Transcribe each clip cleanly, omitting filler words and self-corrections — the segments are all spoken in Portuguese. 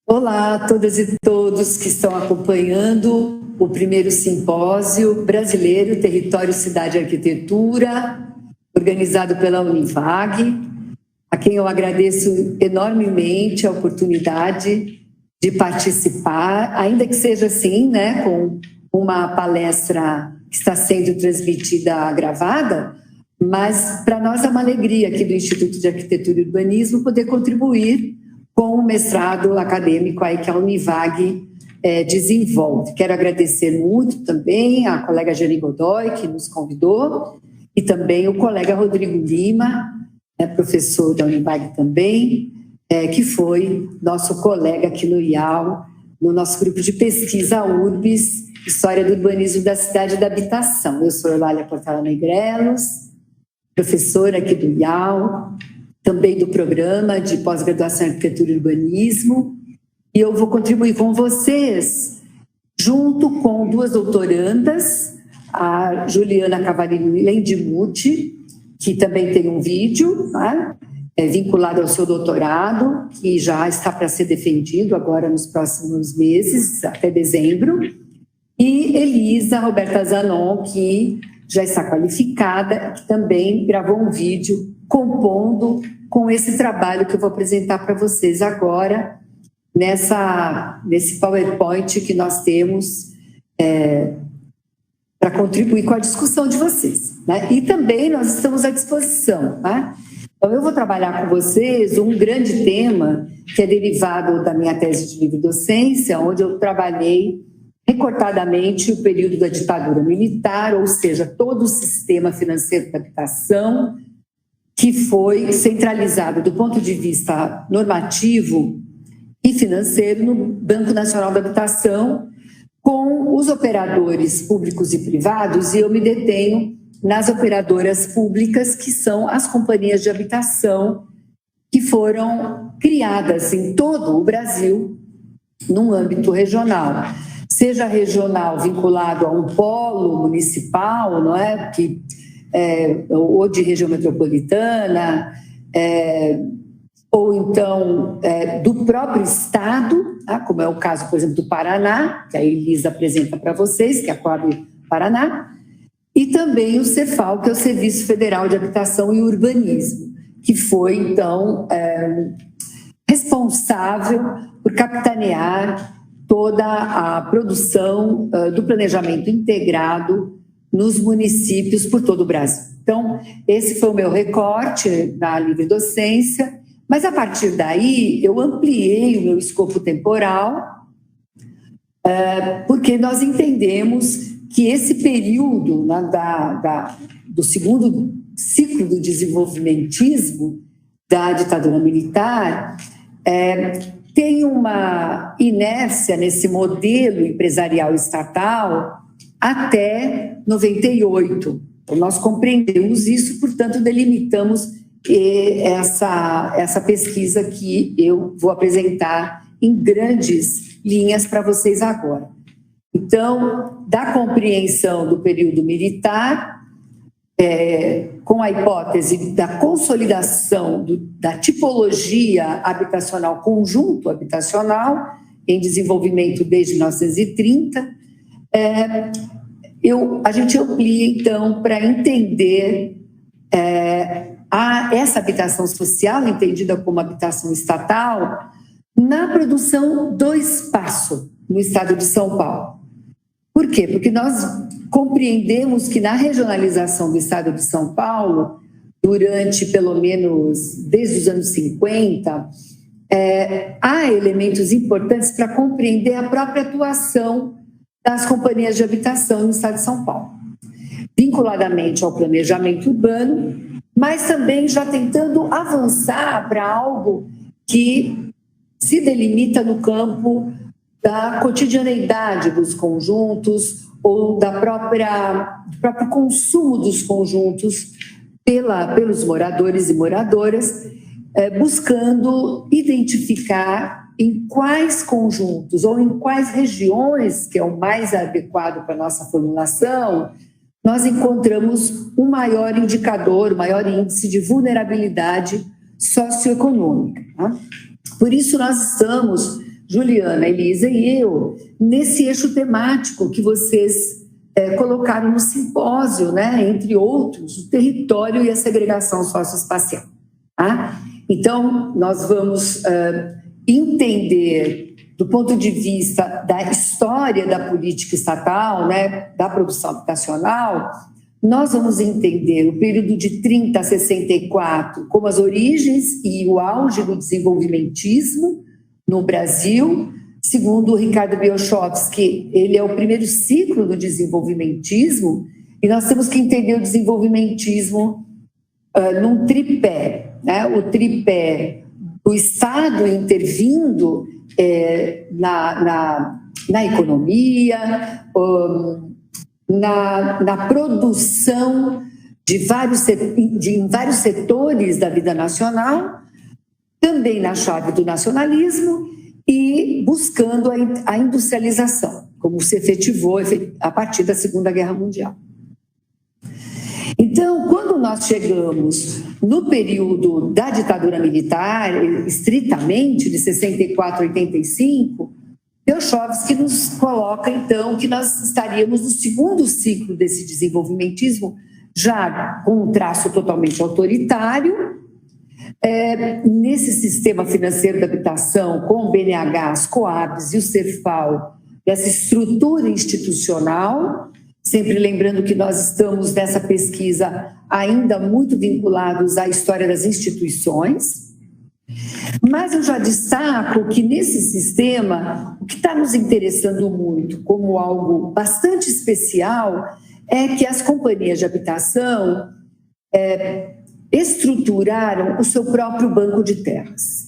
Olá a todas e todos que estão acompanhando o primeiro simpósio brasileiro Território, Cidade e Arquitetura, organizado pela Univag, a quem eu agradeço enormemente a oportunidade de participar, ainda que seja assim, né, com uma palestra que está sendo transmitida gravada, mas para nós é uma alegria aqui do Instituto de Arquitetura e Urbanismo poder contribuir com o mestrado acadêmico aí que a Univag desenvolve. Quero agradecer muito também a colega Jane Godoy, que nos convidou, e também o colega Rodrigo Lima, professor da Univag também, que foi nosso colega aqui no IAL, no nosso grupo de pesquisa URBS, História do Urbanismo da Cidade e da Habitação. Eu sou Eulália Portela Negrelos, professora aqui do IAL, também do programa de pós-graduação em Arquitetura e Urbanismo, e eu vou contribuir com vocês, junto com duas doutorandas, a Juliana Cavallini Lendimuth, que também tem um vídeo, né, vinculado ao seu doutorado, que já está para ser defendido agora nos próximos meses, até dezembro, e Elisa Roberta Zanon, que já está qualificada, que também gravou um vídeo compondo com esse trabalho que eu vou apresentar para vocês agora, nesse PowerPoint que nós temos para contribuir com a discussão de vocês, né? E também nós estamos à disposição, né? Então, eu vou trabalhar com vocês um grande tema que é derivado da minha tese de livre docência, onde eu trabalhei recortadamente o período da ditadura militar, ou seja, todo o sistema financeiro da habitação, que foi centralizado do ponto de vista normativo e financeiro no Banco Nacional da Habitação, com os operadores públicos e privados, e eu me detenho nas operadoras públicas, que são as companhias de habitação, que foram criadas em todo o Brasil, num âmbito regional. Seja regional vinculado a um polo municipal, não é? Ou de região metropolitana, ou então do próprio estado, tá? Como é o caso, por exemplo, do Paraná, que a Elisa apresenta para vocês, que é a Coab Paraná, e também o Cefal, que é o Serviço Federal de Habitação e Urbanismo, que foi, então, responsável por capitanear toda a produção do planejamento integrado nos municípios por todo o Brasil. Então, esse foi o meu recorte da livre docência, mas a partir daí eu ampliei o meu escopo temporal, porque nós entendemos que esse período, né, do segundo ciclo do desenvolvimentismo da ditadura militar tem uma inércia nesse modelo empresarial estatal até 98. Então, nós compreendemos isso, portanto, delimitamos essa pesquisa que eu vou apresentar em grandes linhas para vocês agora. Então, da compreensão do período militar, com a hipótese da consolidação da tipologia habitacional, conjunto habitacional, em desenvolvimento desde 1930, a gente amplia, então, para entender essa habitação social, entendida como habitação estatal, na produção do espaço no estado de São Paulo. Por quê? Porque nós compreendemos que na regionalização do estado de São Paulo, durante pelo menos desde os anos 50, há elementos importantes para compreender a própria atuação das companhias de habitação no estado de São Paulo, vinculadamente ao planejamento urbano, mas também já tentando avançar para algo que se delimita no campo da cotidianeidade dos conjuntos ou do próprio consumo dos conjuntos pelos moradores e moradoras, buscando identificar em quais conjuntos ou em quais regiões, que é o mais adequado para a nossa formulação, nós encontramos um maior indicador, um maior índice de vulnerabilidade socioeconômica. Tá? Por isso, nós estamos Juliana, Elisa e eu, nesse eixo temático que vocês colocaram no simpósio, né? Entre outros, o território e a segregação socioespacial. Tá? Então, nós vamos entender, do ponto de vista da história da política estatal, né, da produção habitacional, nós vamos entender o período de 30 a 64 como as origens e o auge do desenvolvimentismo no Brasil. Segundo o Ricardo Biochowski, ele é o primeiro ciclo do desenvolvimentismo, e nós temos que entender o desenvolvimentismo num tripé, né? O tripé do Estado intervindo na economia, na produção em vários setores da vida nacional, também na chave do nacionalismo e buscando a industrialização, como se efetivou a partir da Segunda Guerra Mundial. Então, quando nós chegamos no período da ditadura militar, estritamente de 64 a 85, Biochowski nos coloca, então, que nós estaríamos no segundo ciclo desse desenvolvimentismo, já com um traço totalmente autoritário, nesse sistema financeiro da habitação, com o BNH, as Coabs e o Serfal, dessa estrutura institucional, sempre lembrando que nós estamos nessa pesquisa ainda muito vinculados à história das instituições, mas eu já destaco que nesse sistema, o que está nos interessando muito como algo bastante especial é que as companhias de habitação estruturaram o seu próprio banco de terras.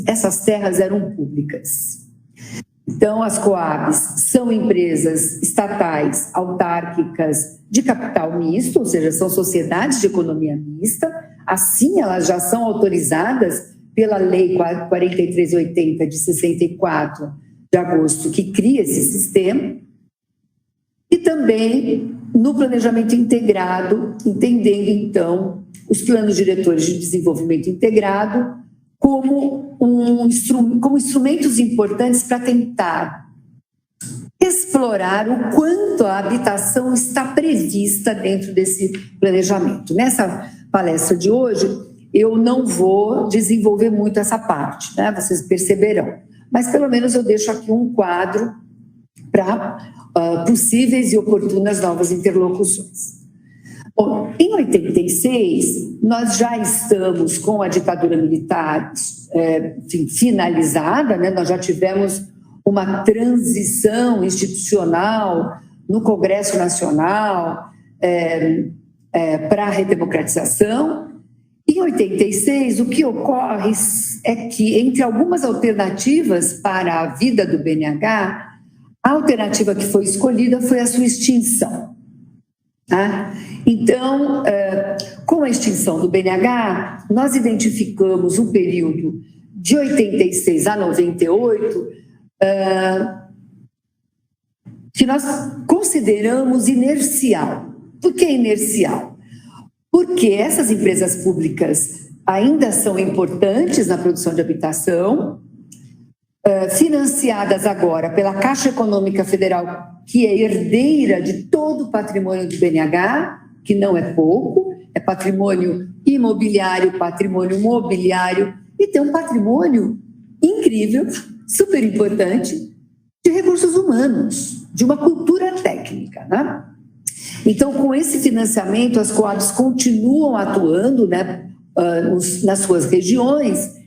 Essas terras eram públicas. Então, as Coabs são empresas estatais, autárquicas, de capital misto, ou seja, são sociedades de economia mista. Assim, elas já são autorizadas pela Lei 4380 de 64 de agosto, que cria esse sistema. E também no planejamento integrado, entendendo, então, os planos diretores de desenvolvimento integrado como instrumentos importantes para tentar explorar o quanto a habitação está prevista dentro desse planejamento. Nessa palestra de hoje, eu não vou desenvolver muito essa parte, né? Vocês perceberão. Mas, pelo menos, eu deixo aqui um quadro para possíveis e oportunas novas interlocuções. Bom, em 86, nós já estamos com a ditadura militar finalizada, né? Nós já tivemos uma transição institucional no Congresso Nacional para a redemocratização. Em 86, o que ocorre é que, entre algumas alternativas para a vida do BNH, a alternativa que foi escolhida foi a sua extinção. Tá? Então, com a extinção do BNH, nós identificamos um período de 86 a 98 que nós consideramos inercial. Por que inercial? Porque essas empresas públicas ainda são importantes na produção de habitação, financiadas agora pela Caixa Econômica Federal, que é herdeira de todo o patrimônio do BNH, que não é pouco, é patrimônio imobiliário, patrimônio mobiliário, e tem um patrimônio incrível, super importante, de recursos humanos, de uma cultura técnica, né? Então, com esse financiamento, as Coabs continuam atuando, né, nas suas regiões,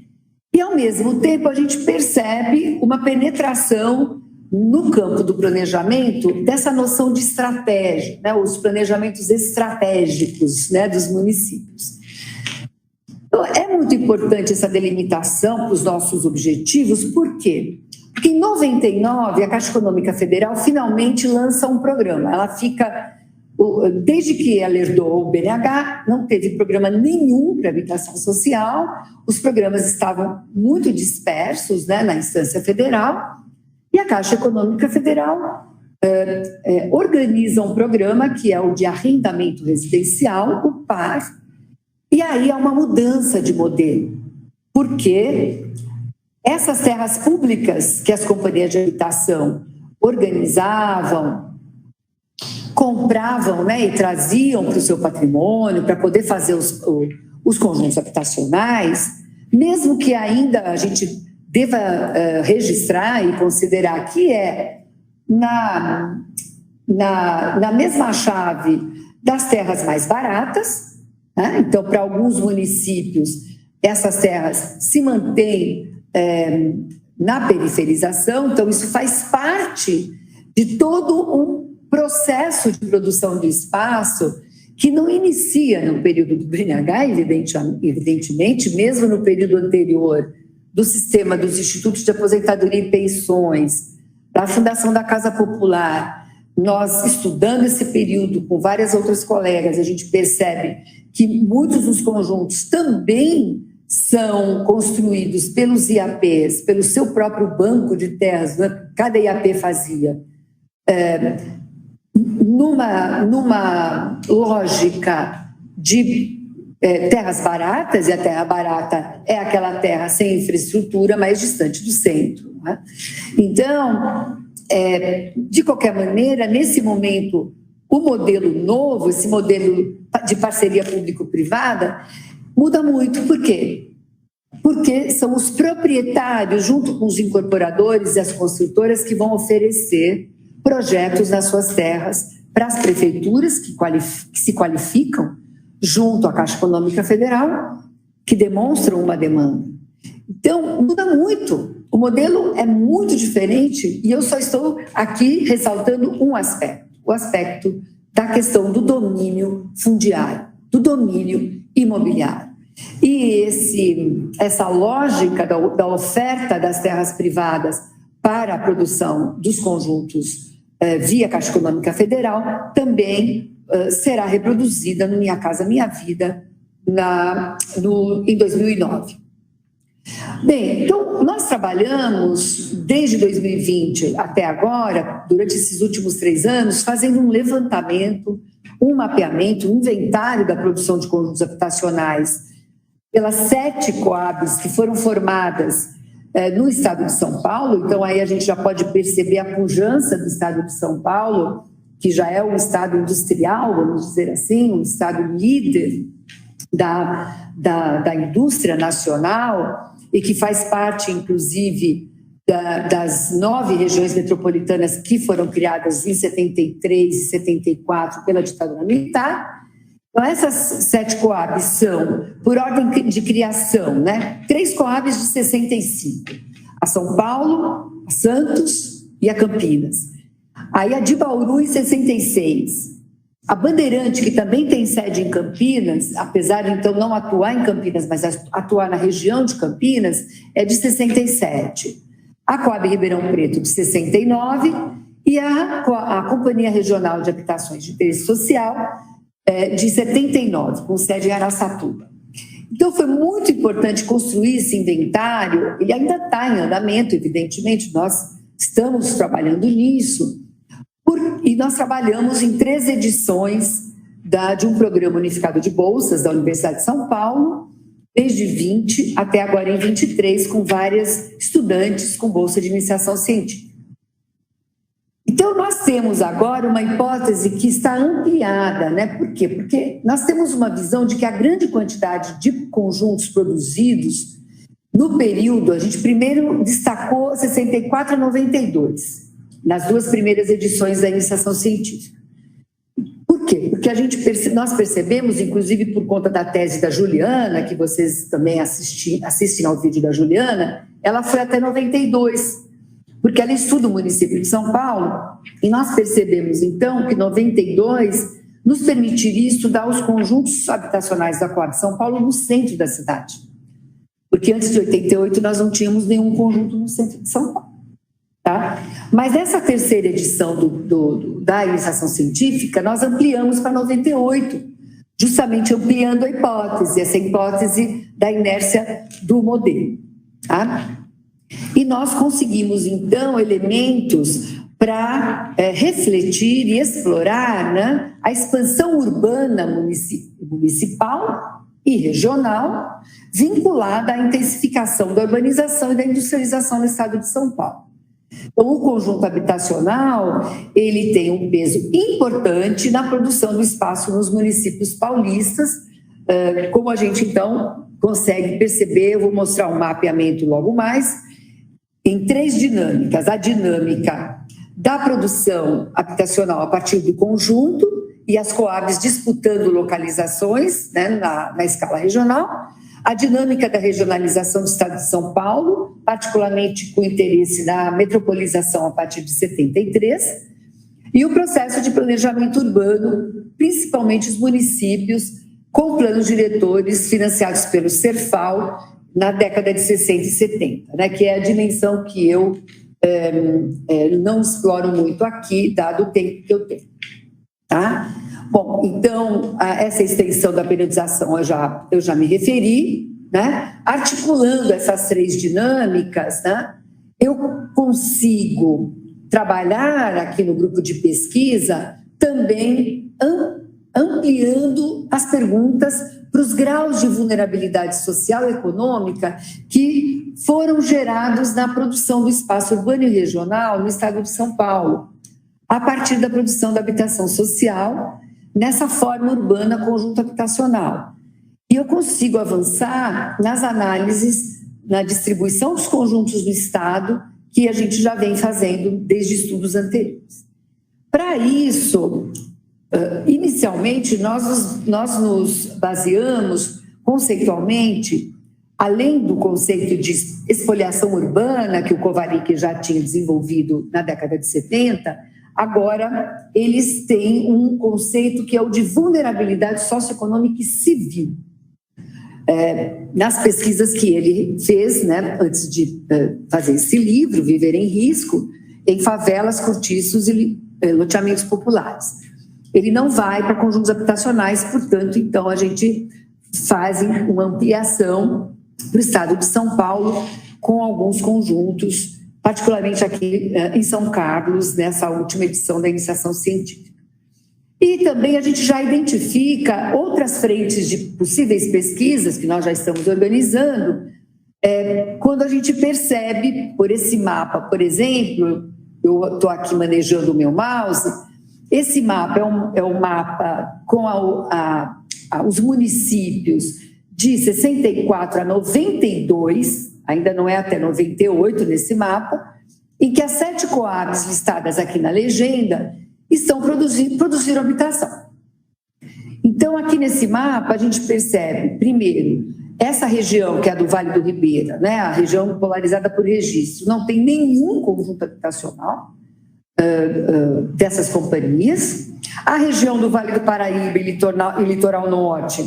e, ao mesmo tempo, a gente percebe uma penetração no campo do planejamento dessa noção de estratégia, né, os planejamentos estratégicos, né, dos municípios. Então, é muito importante essa delimitação para os nossos objetivos, por quê? Porque em 99, a Caixa Econômica Federal finalmente lança um programa. Ela fica, desde que ela herdou o BNH, não teve programa nenhum para habitação social, os programas estavam muito dispersos, né, na instância federal, e a Caixa Econômica Federal organiza um programa que é o de arrendamento residencial, o PAR, e aí há uma mudança de modelo, porque Essas terras públicas que as companhias de habitação organizavam, compravam, né, e traziam para o seu patrimônio para poder fazer os conjuntos habitacionais, mesmo que ainda a gente deva registrar e considerar que na mesma chave das terras mais baratas, né? Então, para alguns municípios, essas terras se mantêm na periferização, então isso faz parte de todo um processo de produção de espaço que não inicia no período do BNH, evidentemente, mesmo no período anterior do sistema dos institutos de aposentadoria e pensões, da fundação da Casa Popular. Nós, estudando esse período com várias outras colegas, a gente percebe que muitos dos conjuntos também são construídos pelos IAPs, pelo seu próprio banco de terras, cada IAP fazia, numa lógica de terras baratas, e a terra barata é aquela terra sem infraestrutura mais distante do centro, né? Então, de qualquer maneira, nesse momento, o modelo novo, esse modelo de parceria público-privada, muda muito. Por quê? Porque são os proprietários, junto com os incorporadores e as construtoras, que vão oferecer projetos nas suas terras para as prefeituras que se qualificam, junto à Caixa Econômica Federal, que demonstram uma demanda. Então, muda muito. O modelo é muito diferente e eu só estou aqui ressaltando um aspecto, o aspecto da questão do domínio fundiário, do domínio imobiliário. E essa lógica da oferta das terras privadas para a produção dos conjuntos via Caixa Econômica Federal também será reproduzida no Minha Casa Minha Vida em 2009. Bem, então nós trabalhamos desde 2020 até agora, durante esses últimos 3 anos, fazendo um levantamento, um mapeamento, um inventário da produção de conjuntos habitacionais pelas 7 Coabs que foram formadas no estado de São Paulo. Então aí a gente já pode perceber a pujança do estado de São Paulo, que já é um estado industrial, vamos dizer assim, um estado líder da indústria nacional e que faz parte, inclusive, das 9 regiões metropolitanas que foram criadas em 73 e 74 pela ditadura militar. Então, essas 7 Coabs são, por ordem de criação, né? 3 Coabs de 65, a São Paulo, a Santos e a Campinas. Aí a de Bauru em 66. A Bandeirante, que também tem sede em Campinas, apesar de então não atuar em Campinas, mas atuar na região de Campinas, é de 67. A Coab Ribeirão Preto de 69 e a Companhia Regional de Habitações de Interesse Social de 79, com sede em Araçatuba. Então foi muito importante construir esse inventário, ele ainda está em andamento, evidentemente, nós estamos trabalhando nisso, e nós trabalhamos em 3 edições de um programa unificado de bolsas da Universidade de São Paulo, desde 20 até agora em 23, com várias estudantes com bolsa de iniciação científica. Então, nós temos agora uma hipótese que está ampliada, né? Por quê? Porque nós temos uma visão de que a grande quantidade de conjuntos produzidos no período, a gente primeiro destacou 64 a 92, nas 2 primeiras edições da iniciação científica. Por quê? Porque nós percebemos, inclusive por conta da tese da Juliana, que vocês também assistem ao vídeo da Juliana, ela foi até 92, porque ela estuda o município de São Paulo, e nós percebemos, então, que 92 nos permitiria estudar os conjuntos habitacionais da Coab São Paulo no centro da cidade. Porque antes de 88 nós não tínhamos nenhum conjunto no centro de São Paulo. Tá? Mas nessa 3ª edição da iniciação científica, nós ampliamos para 98, justamente ampliando a hipótese, essa hipótese da inércia do modelo. Tá? E nós conseguimos, então, elementos para refletir e explorar, né, a expansão urbana municipal e regional, vinculada à intensificação da urbanização e da industrialização no estado de São Paulo. Então, o conjunto habitacional, ele tem um peso importante na produção do espaço nos municípios paulistas, como a gente, então, consegue perceber. Eu vou mostrar um mapeamento logo mais, em 3 dinâmicas. A dinâmica da produção habitacional a partir do conjunto e as Coabs disputando localizações, né, na escala regional. A dinâmica da regionalização do estado de São Paulo, particularmente com interesse na metropolização a partir de 73, e o processo de planejamento urbano, principalmente os municípios, com planos diretores financiados pelo Serfal na década de 60 e 70, né, que é a dimensão que eu não exploro muito aqui, dado o tempo que eu tenho. Tá? Bom, então, essa extensão da periodização eu já me referi, né? Articulando essas 3 dinâmicas, né? Eu consigo trabalhar aqui no grupo de pesquisa também ampliando as perguntas para os graus de vulnerabilidade social e econômica que foram gerados na produção do espaço urbano e regional no estado de São Paulo, a partir da produção da habitação social, nessa forma urbana conjunto habitacional. E eu consigo avançar nas análises, na distribuição dos conjuntos do Estado, que a gente já vem fazendo desde estudos anteriores. Para isso, inicialmente, nós nos baseamos conceitualmente, além do conceito de espoliação urbana, que o Kovarik já tinha desenvolvido na década de 70, agora, eles têm um conceito que é o de vulnerabilidade socioeconômica e civil. Nas pesquisas que ele fez, né, antes de fazer esse livro, Viver em Risco, em favelas, cortiços e loteamentos populares. Ele não vai para conjuntos habitacionais, portanto, então, a gente faz uma ampliação para o estado de São Paulo com alguns conjuntos, particularmente aqui em São Carlos, nessa última edição da iniciação científica. E também a gente já identifica outras frentes de possíveis pesquisas que nós já estamos organizando, quando a gente percebe, por esse mapa, por exemplo, eu estou aqui manejando o meu mouse, esse mapa é um mapa com os municípios de 64 a 92, ainda não é até 98 nesse mapa, em que as 7 Coabs listadas aqui na legenda estão produzindo habitação. Então, aqui nesse mapa, a gente percebe, primeiro, essa região que é a do Vale do Ribeira, né, a região polarizada por registro, não tem nenhum conjunto habitacional dessas companhias. A região do Vale do Paraíba e Litoral Norte,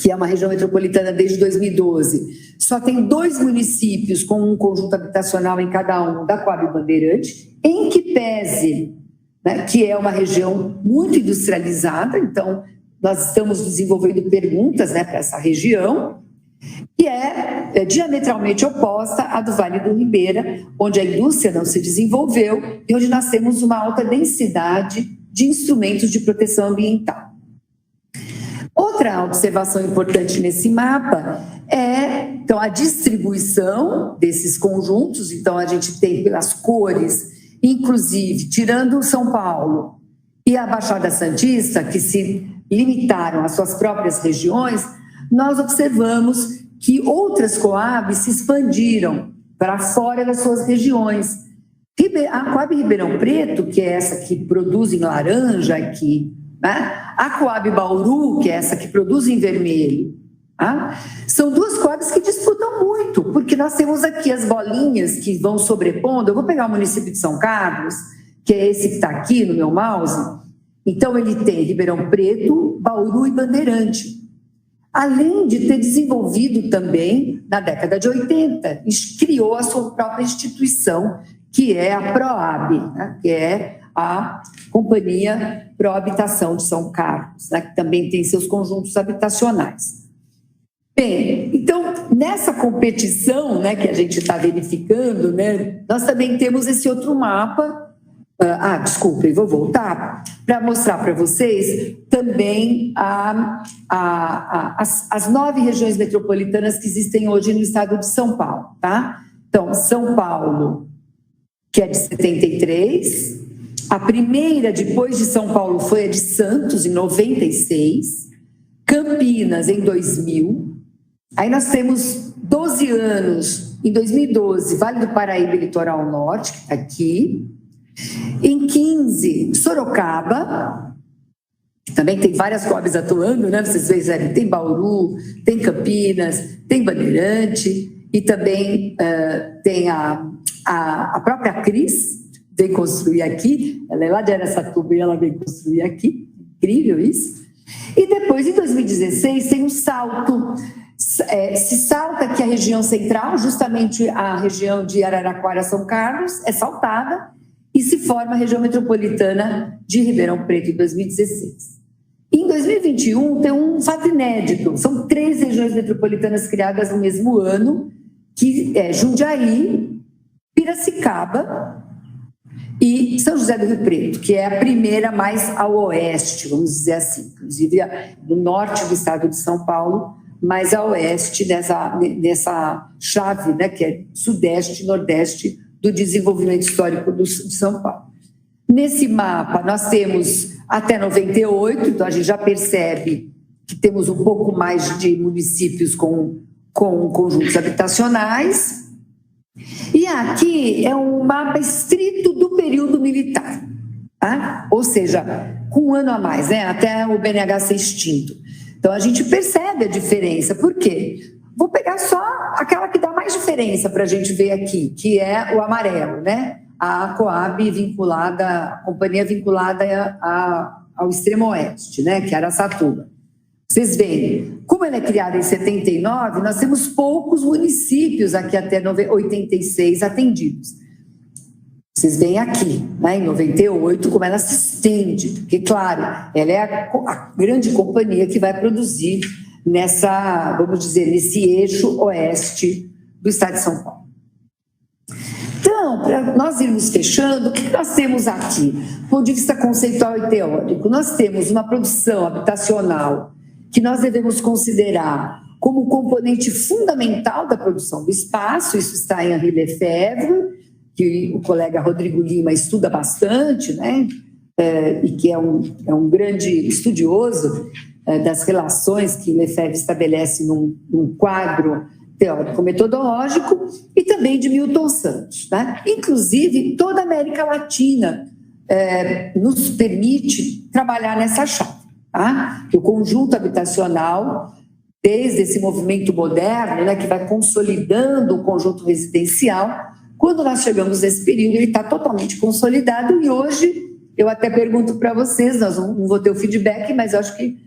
que é uma região metropolitana desde 2012, só tem 2 municípios com um conjunto habitacional em cada um da Coab Bandeirante, em que pese, né, que é uma região muito industrializada, então nós estamos desenvolvendo perguntas, né, para essa região, que é diametralmente oposta à do Vale do Ribeira, onde a indústria não se desenvolveu e onde nós temos uma alta densidade de instrumentos de proteção ambiental. Outra observação importante nesse mapa é, então, a distribuição desses conjuntos. Então, a gente tem pelas cores, inclusive, tirando São Paulo e a Baixada Santista, que se limitaram às suas próprias regiões, nós observamos que outras Coabs se expandiram para fora das suas regiões. A Coab Ribeirão Preto, que é essa que produz em laranja aqui, né? A Coab Bauru, que é essa que produz em vermelho, tá? São 2 Coabs que disputam muito, porque nós temos aqui as bolinhas que vão sobrepondo. Eu vou pegar o município de São Carlos, que é esse que está aqui no meu mouse. Então, ele tem Ribeirão Preto, Bauru e Bandeirante. Além de ter desenvolvido também, na década de 80, criou a sua própria instituição, que é a PROAB, né? Que é a Companhia Pro Habitação de São Carlos, né? Que também tem seus conjuntos habitacionais. Bem, então, nessa competição, né, que a gente está verificando, né, nós também temos esse outro mapa, Desculpem, vou voltar para mostrar para vocês também as 9 regiões metropolitanas que existem hoje no estado de São Paulo, tá? Então, São Paulo, que é de 73, a primeira depois de São Paulo foi a de Santos, em 96, Campinas, em 2000, aí nós temos 12 anos, em 2012, Vale do Paraíba e Litoral Norte, que está aqui. Em 15, Sorocaba, que também tem várias COBs atuando, né? Vocês veem, tem Bauru, tem Campinas, tem Bandeirante, e também tem a própria Cris, veio construir aqui, ela é lá de Araçatuba e ela veio construir aqui, incrível isso. E depois, em 2016, tem um salto, se salta que a região central, justamente a região de Araraquara, São Carlos, é saltada, e se forma a região metropolitana de Ribeirão Preto, em 2016. Em 2021, tem um fato inédito, são 3 regiões metropolitanas criadas no mesmo ano, que é Jundiaí, Piracicaba e São José do Rio Preto, que é a primeira mais ao oeste, vamos dizer assim, inclusive do norte do estado de São Paulo, mais a oeste nessa chave, né, que é sudeste e nordeste do desenvolvimento histórico de São Paulo. Nesse mapa, nós temos até 98, então a gente já percebe que temos um pouco mais de municípios com conjuntos habitacionais. E aqui é um mapa estrito do período militar, tá? Ou seja, com um ano a mais, né? Até o BNH ser extinto. Então a gente percebe a diferença. Por quê? Vou pegar só aquela que dá mais diferença para a gente ver aqui, que é o amarelo, né? A Coab vinculada, a companhia vinculada ao extremo oeste, né? Que é Araçatuba. Vocês veem, como ela é criada em 79, nós temos poucos municípios aqui até 86 atendidos. Vocês veem aqui, né, em 98, como ela se estende, porque, claro, ela é a grande companhia que vai produzir vamos dizer, nesse eixo oeste do estado de São Paulo. Então, para nós irmos fechando, o que nós temos aqui? Do ponto de vista conceitual e teórico, nós temos uma produção habitacional que nós devemos considerar como componente fundamental da produção do espaço, isso está em Henri Lefebvre, que o colega Rodrigo Lima estuda bastante, né? E que é um grande estudioso das relações que Lefebvre estabelece num quadro teórico-metodológico, e também de Milton Santos, né? Inclusive, toda a América Latina nos permite trabalhar nessa chave. Tá? O conjunto habitacional, desde esse movimento moderno, né, que vai consolidando o conjunto residencial, quando nós chegamos nesse período, ele está totalmente consolidado, e hoje, eu até pergunto para vocês, nós não vou ter o feedback, mas eu acho que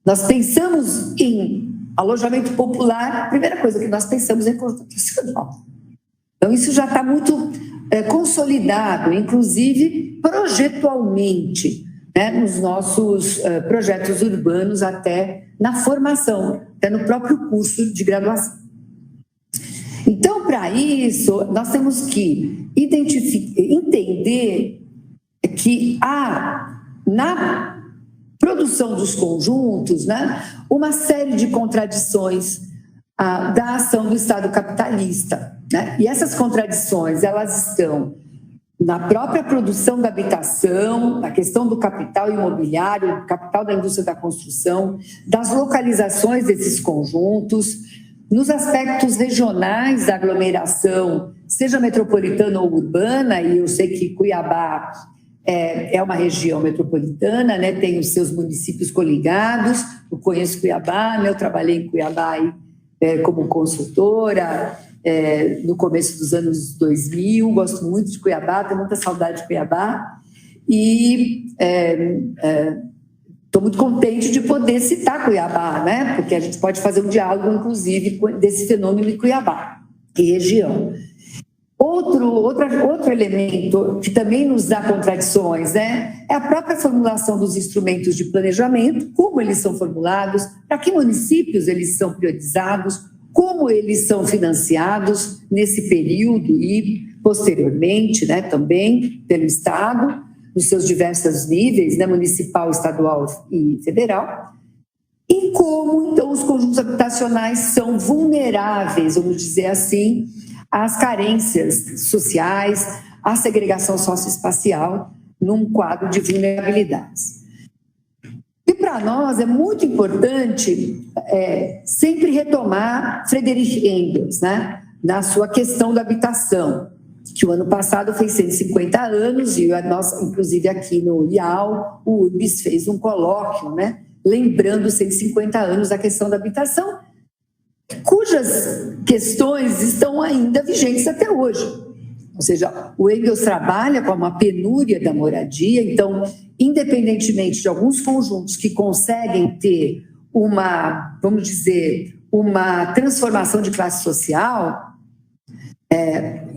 nós pensamos em alojamento popular, a primeira coisa que nós pensamos é conjunto habitacional. Então, isso já está muito consolidado, inclusive projetualmente, né, nos nossos projetos urbanos, até na formação, até no próprio curso de graduação. Então, para isso, nós temos que entender que há, na produção dos conjuntos, né, uma série de contradições da ação do Estado capitalista, né? E essas contradições, elas estão na própria produção da habitação, na questão do capital imobiliário, capital da indústria da construção, das localizações desses conjuntos, nos aspectos regionais da aglomeração, seja metropolitana ou urbana, e eu sei que Cuiabá é uma região metropolitana, né? Tem os seus municípios coligados, eu conheço Cuiabá, né? Eu trabalhei em Cuiabá aí, como consultora, no começo dos anos 2000, gosto muito de Cuiabá, tenho muita saudade de Cuiabá, e estou muito contente de poder citar Cuiabá, né? Porque a gente pode fazer um diálogo, inclusive, desse fenômeno em Cuiabá e região. Outro elemento que também nos dá contradições, né, é a própria formulação dos instrumentos de planejamento, como eles são formulados, para que municípios eles são priorizados, como eles são financiados nesse período e posteriormente, né, também pelo Estado, nos seus diversos níveis, né, municipal, estadual e federal, e como, então, os conjuntos habitacionais são vulneráveis, vamos dizer assim, às carências sociais, à segregação socioespacial, num quadro de vulnerabilidades. E para nós é muito importante sempre retomar Friedrich Engels, né, na sua questão da habitação, que o ano passado fez 150 anos, e nós, inclusive aqui no IAL, o URBS fez um colóquio, né, lembrando 150 anos da questão da habitação, cujas questões estão ainda vigentes até hoje. Ou seja, o Engels trabalha com uma penúria da moradia, então, independentemente de alguns conjuntos que conseguem ter uma, vamos dizer, uma transformação de classe social,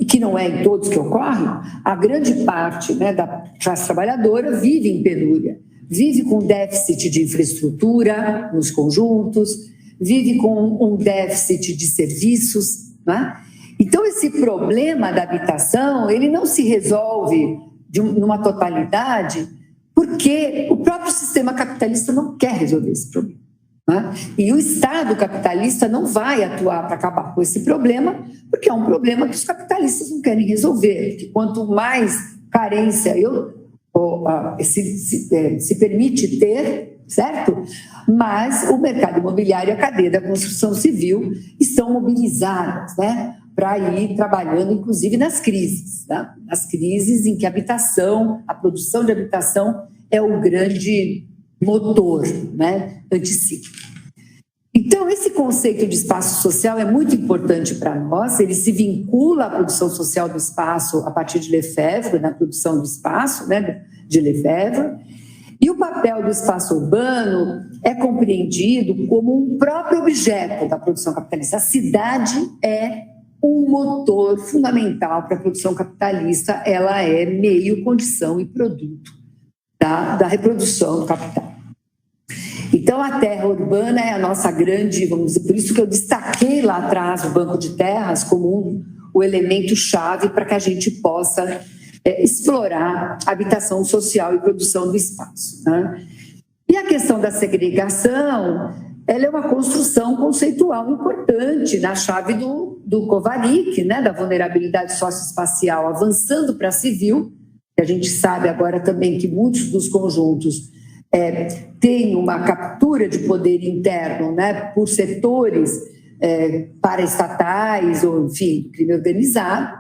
que não é em todos que ocorre, a grande parte, né, da classe trabalhadora vive em penúria, vive com déficit de infraestrutura nos conjuntos, vive com um déficit de serviços, né? Então, esse problema da habitação, ele não se resolve numa totalidade, porque o próprio sistema capitalista não quer resolver esse problema, né? E o Estado capitalista não vai atuar para acabar com esse problema, porque é um problema que os capitalistas não querem resolver, que quanto mais carência se permite ter, certo? Mas o mercado imobiliário e a cadeia da construção civil estão mobilizadas, né, para ir trabalhando, inclusive, nas crises, tá? Nas crises em que a habitação, a produção de habitação é o grande motor, né, anticíclico. Então, esse conceito de espaço social é muito importante para nós, ele se vincula à produção social do espaço a partir de Lefebvre, na produção do espaço, né, de Lefebvre, e o papel do espaço urbano é compreendido como um próprio objeto da produção capitalista. A cidade é um motor fundamental para a produção capitalista, ela é meio, condição e produto da reprodução do capital. Então, a terra urbana é a nossa grande, vamos dizer, por isso que eu destaquei lá atrás o banco de terras como o elemento-chave para que a gente possa explorar a habitação social e produção do espaço, né? E a questão da segregação, ela é uma construção conceitual importante na chave do Kovarik, né, da vulnerabilidade socioespacial, avançando para a civil, que a gente sabe agora também que muitos dos conjuntos têm uma captura de poder interno, né, por setores paraestatais, ou enfim, crime organizado,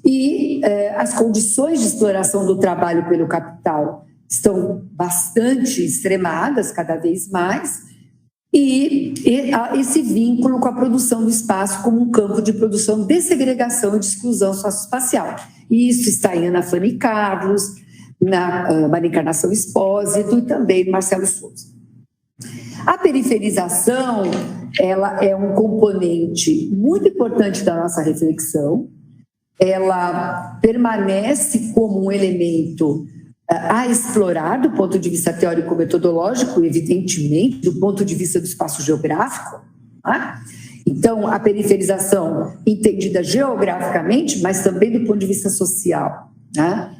e as condições de exploração do trabalho pelo capital estão bastante extremadas, cada vez mais, e esse vínculo com a produção do espaço como um campo de produção de segregação e de exclusão socioespacial. E isso está em Ana Fanny Carlos, na Maria Encarnação Espósito e também no Marcelo Souza. A periferização, ela é um componente muito importante da nossa reflexão, ela permanece como um elemento a explorar do ponto de vista teórico-metodológico, evidentemente, do ponto de vista do espaço geográfico, tá? Então, a periferização entendida geograficamente, mas também do ponto de vista social, tá?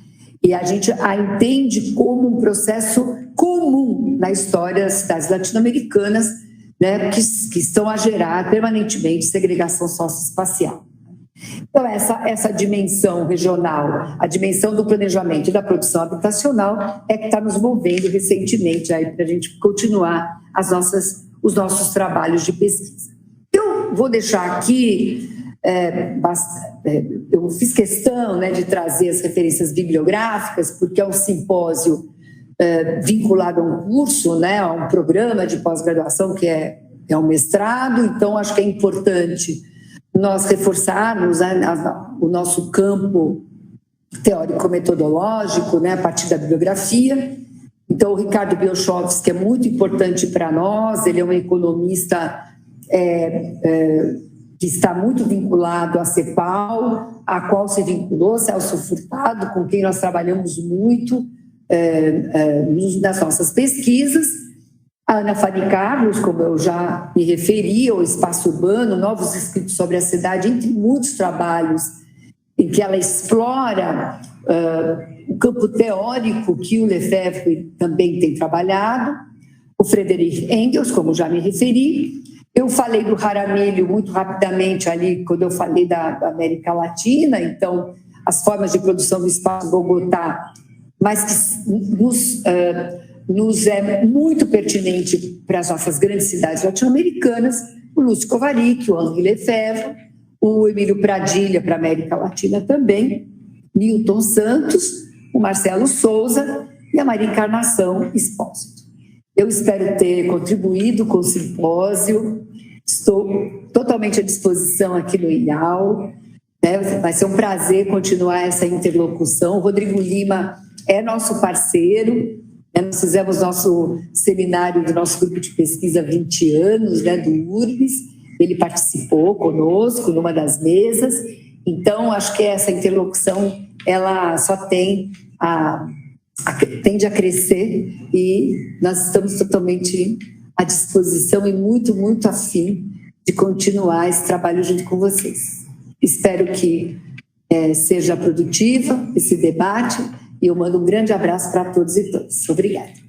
E a gente a entende como um processo comum na história das cidades latino-americanas, né, que estão a gerar permanentemente segregação socioespacial. Então, essa dimensão regional, a dimensão do planejamento e da produção habitacional é que está nos movendo recentemente para a gente continuar os nossos trabalhos de pesquisa. Eu vou deixar aqui, eu fiz questão, né, de trazer as referências bibliográficas, porque é um simpósio vinculado a um curso, né, a um programa de pós-graduação que é um mestrado, então acho que é importante nós reforçarmos o nosso campo teórico-metodológico, né, a partir da bibliografia. Então, o Ricardo Bielchowski é muito importante para nós, ele é um economista que está muito vinculado à CEPAL, a qual se vinculou Celso Furtado, com quem nós trabalhamos muito nas nossas pesquisas. A Ana Fanny Carlos, como eu já me referi, o espaço urbano, novos escritos sobre a cidade, entre muitos trabalhos em que ela explora o campo teórico que o Lefebvre também tem trabalhado, o Friedrich Engels, como já me referi. Eu falei do Jaramillo muito rapidamente ali, quando eu falei da América Latina, então, as formas de produção do espaço Bogotá, mas que nos é muito pertinente para as nossas grandes cidades latino-americanas, o Lúcio Kovarik, o Henri Lefebvre, o Emílio Pradilha para a América Latina também, Newton Santos, o Marcelo Souza e a Maria Encarnação Espósito. Eu espero ter contribuído com o simpósio, estou totalmente à disposição aqui no IAL, né? Vai ser um prazer continuar essa interlocução. O Rodrigo Lima é nosso parceiro, né? Nós fizemos nosso seminário do nosso grupo de pesquisa há 20 anos, né, do URBS, ele participou conosco numa das mesas, então acho que essa interlocução ela só tende a crescer e nós estamos totalmente à disposição e muito, muito afim de continuar esse trabalho junto com vocês. Espero que seja produtiva esse debate e eu mando um grande abraço para todos e todas. Obrigada.